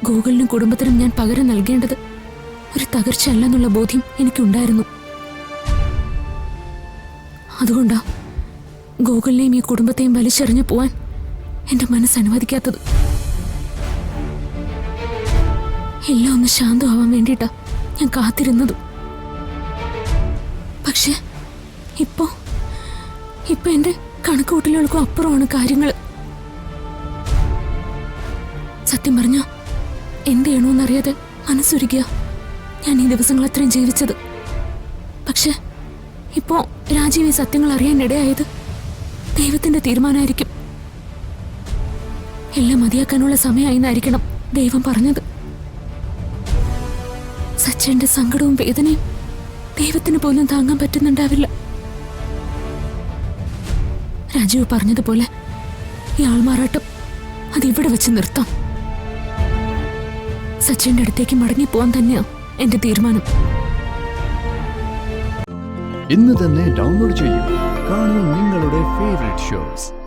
ഗോകുലിനും കുടുംബത്തിനും ഞാൻ പകരം നൽകേണ്ടത് ഒരു തകർച്ചയല്ലെന്നുള്ള ബോധ്യം എനിക്കുണ്ടായിരുന്നു. അതുകൊണ്ടാ ഗോകുലിനെയും ഈ കുടുംബത്തെയും വലിച്ചെറിഞ്ഞു പോവാൻ എന്റെ മനസ്സ് അനുവദിക്കാത്തത്. എല്ലാം ഒന്ന് ശാന്തമാവാൻ വേണ്ടിയിട്ടാ ഞാൻ കാത്തിരുന്നത്. പക്ഷെ ഇപ്പൊ എന്റെ കണക്കുകൂട്ടലുകൾക്കും അപ്പുറമാണ് കാര്യങ്ങൾ. സത്യം പറഞ്ഞ എന്ത് ചെയ്യണമെന്നറിയാതെ മനസ്സൊരുക്കിയ ഞാൻ ഈ ദിവസങ്ങൾ അത്രയും ജീവിച്ചത്. പക്ഷെ ഇപ്പോ രാജീവ് ഈ സത്യങ്ങൾ അറിയാനിടയായത് ദൈവത്തിന്റെ തീരുമാനമായിരിക്കും. എല്ലാം മതിയാക്കാനുള്ള സമയമായിന്നായിരിക്കണം ദൈവം പറഞ്ഞത്. സച്ചിന്റെ സങ്കടവും വേദനയും ദൈവത്തിന് പോലും താങ്ങാൻ പറ്റുന്നുണ്ടാവില്ല. രാജീവ് പറഞ്ഞതുപോലെ ഈ ആൾമാറാട്ടം അതിവിടെ വെച്ച് നിർത്താം. സച്ചിന്റെ അടുത്തേക്ക് മടങ്ങിപ്പോവാൻ തന്നെയാ എന്റെ തീരുമാനം. ഇന്ന് തന്നെ ഡൗൺലോഡ് ചെയ്യൂ. കാണൂ നിങ്ങളുടെ ഫേവറേറ്റ് ഷോസ്.